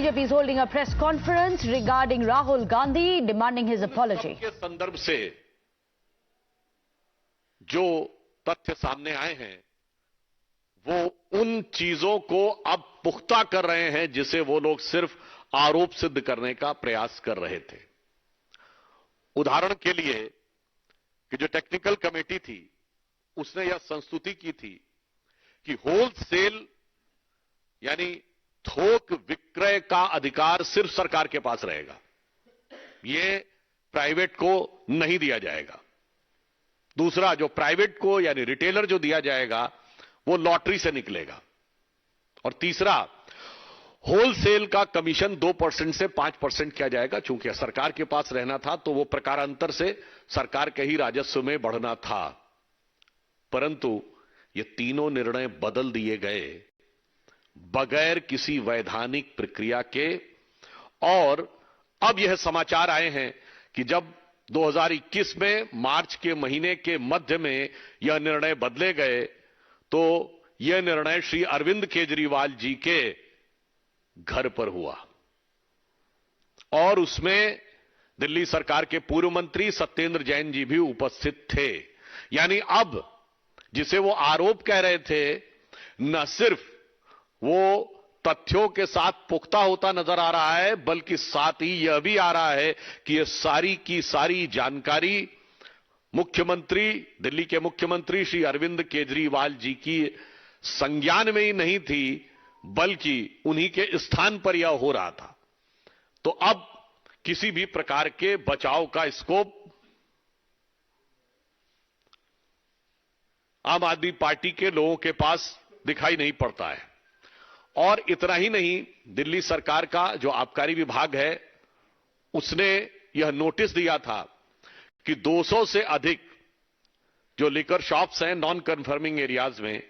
BJP is holding a press conference regarding Rahul Gandhi demanding his apology. के संदर्भ से जो तथ्य सामने आए हैं वो उन चीजों को अब पुख्ता कर रहे हैं जिसे वो लोग सिर्फ आरोप सिद्ध करने का प्रयास कर रहे थे। उदाहरण के लिए कि जो टेक्निकल कमेटी थी उसने यह संस्तुति की थी कि होलसेल यानी थोक विक्रय का अधिकार सिर्फ सरकार के पास रहेगा, यह प्राइवेट को नहीं दिया जाएगा। दूसरा, जो प्राइवेट को यानी रिटेलर जो दिया जाएगा वो लॉटरी से निकलेगा। और तीसरा, होलसेल का कमीशन 2% से 5% किया जाएगा। चूंकि सरकार के पास रहना था तो वो प्रकारांतर से सरकार के ही राजस्व में बढ़ना था, परंतु ये तीनों निर्णय बदल दिए गए बगैर किसी वैधानिक प्रक्रिया के। और अब यह समाचार आए हैं कि जब 2021 में मार्च के महीने के मध्य में यह निर्णय बदले गए तो यह निर्णय श्री अरविंद केजरीवाल जी के घर पर हुआ और उसमें दिल्ली सरकार के पूर्व मंत्री सत्येंद्र जैन जी भी उपस्थित थे। यानी अब जिसे वो आरोप कह रहे थे न सिर्फ वो तथ्यों के साथ पुख्ता होता नजर आ रहा है बल्कि साथ ही यह भी आ रहा है कि यह सारी की सारी जानकारी मुख्यमंत्री, दिल्ली के मुख्यमंत्री श्री अरविंद केजरीवाल जी की संज्ञान में ही नहीं थी बल्कि उन्हीं के स्थान पर यह हो रहा था। तो अब किसी भी प्रकार के बचाव का स्कोप आम आदमी पार्टी के लोगों के पास दिखाई नहीं पड़ता है। और इतना ही नहीं, दिल्ली सरकार का जो आबकारी विभाग है उसने यह नोटिस दिया था कि 200 से अधिक जो लिकर शॉप्स हैं नॉन कन्फर्मिंग एरियाज में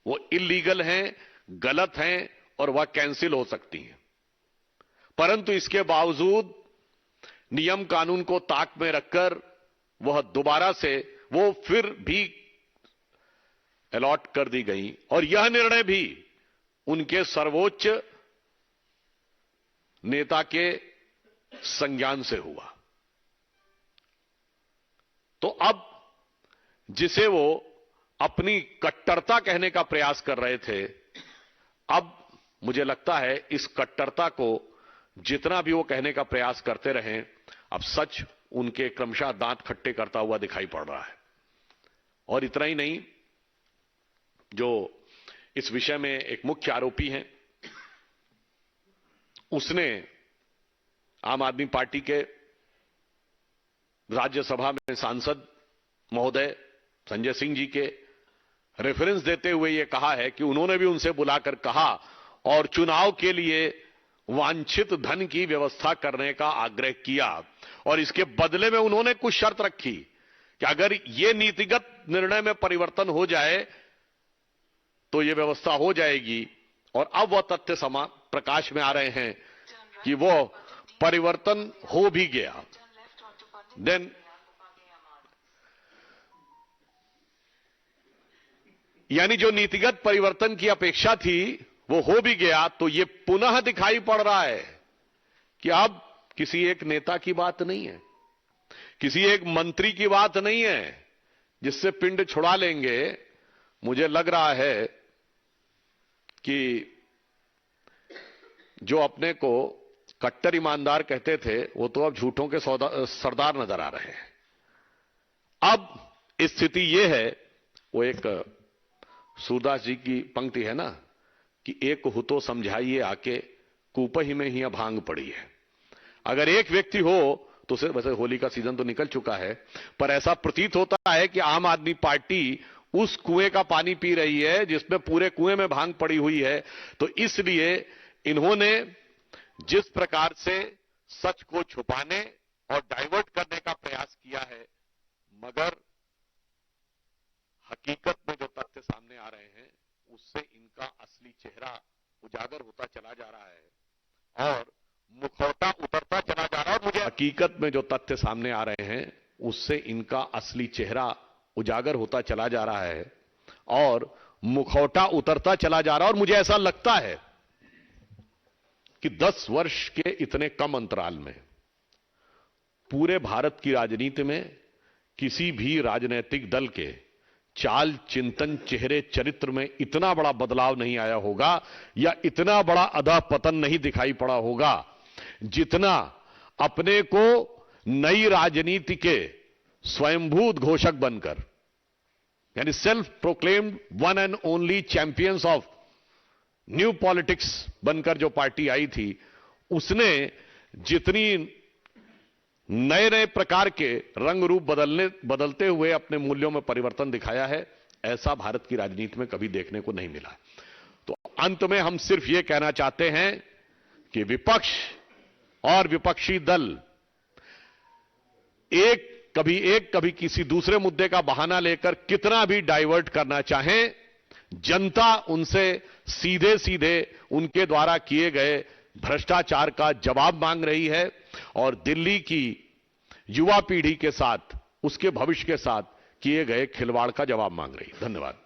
वो इलीगल हैं, गलत हैं और वह कैंसिल हो सकती हैं। परंतु इसके बावजूद नियम कानून को ताक में रखकर वह दोबारा से वो फिर भी अलॉट कर दी गई और यह निर्णय भी उनके सर्वोच्च नेता के संज्ञान से हुआ। तो अब जिसे वो अपनी कट्टरता कहने का प्रयास कर रहे थे, अब मुझे लगता है इस कट्टरता को जितना भी वो कहने का प्रयास करते रहें, अब सच उनके क्रमशः दांत खट्टे करता हुआ दिखाई पड़ रहा है। और इतना ही नहीं, जो इस विषय में एक मुख्य आरोपी हैं उसने आम आदमी पार्टी के राज्यसभा में सांसद महोदय संजय सिंह जी के रेफरेंस देते हुए यह कहा है कि उन्होंने भी उनसे बुलाकर कहा और चुनाव के लिए वांछित धन की व्यवस्था करने का आग्रह किया और इसके बदले में उन्होंने कुछ शर्त रखी कि अगर यह नीतिगत निर्णय में परिवर्तन हो जाए तो यह व्यवस्था हो जाएगी। और अब वह तथ्य प्रकाश में आ रहे हैं कि वो परिवर्तन हो भी गया। देन यानी जो नीतिगत परिवर्तन की अपेक्षा थी वो हो भी गया, तो यह पुनः दिखाई पड़ रहा है कि अब किसी एक नेता की बात नहीं है, किसी एक मंत्री की बात नहीं है जिससे पिंड छुड़ा लेंगे। मुझे लग रहा है कि जो अपने को कट्टर ईमानदार कहते थे वो तो अब झूठों के सरदार नजर आ रहे हैं। अब स्थिति यह है, वो एक सूरदास जी की पंक्ति है ना कि एक हो तो समझाइए आके कूपही में ही भांग पड़ी है। अगर एक व्यक्ति हो तो सिर्फ, वैसे होली का सीजन तो निकल चुका है, पर ऐसा प्रतीत होता है कि आम आदमी पार्टी उस कुएं का पानी पी रही है जिसमें पूरे कुएं में भांग पड़ी हुई है। तो इसलिए इन्होंने जिस प्रकार से सच को छुपाने और डाइवर्ट करने का प्रयास किया है, मगर हकीकत में जो तथ्य सामने आ रहे हैं उससे इनका असली चेहरा उजागर होता चला जा रहा है और मुखौटा उतरता चला जा रहा है। और मुझे हकीकत में जो तथ्य सामने आ रहे हैं उससे इनका असली चेहरा उजागर होता चला जा रहा है और मुखौटा उतरता चला जा रहा है। और मुझे ऐसा लगता है कि 10 वर्ष के इतने कम अंतराल में पूरे भारत की राजनीति में किसी भी राजनीतिक दल के चाल, चिंतन, चेहरे, चरित्र में इतना बड़ा बदलाव नहीं आया होगा या इतना बड़ा अधःपतन नहीं दिखाई पड़ा होगा जितना अपने को नई राजनीति के स्वयंभूत घोषक बनकर, यानी self proclaimed one and only champions of new politics बनकर जो पार्टी आई थी, उसने जितनी नए नए प्रकार के रंग रूप बदलते हुए अपने मूल्यों में परिवर्तन दिखाया है, ऐसा भारत की राजनीति में कभी देखने को नहीं मिला। तो अंत में हम सिर्फ यह कहना चाहते हैं कि विपक्ष और विपक्षी दल कभी किसी दूसरे मुद्दे का बहाना लेकर कितना भी डाइवर्ट करना चाहें, जनता उनसे सीधे सीधे उनके द्वारा किए गए भ्रष्टाचार का जवाब मांग रही है और दिल्ली की युवा पीढ़ी के साथ, उसके भविष्य के साथ किए गए खिलवाड़ का जवाब मांग रही है। धन्यवाद।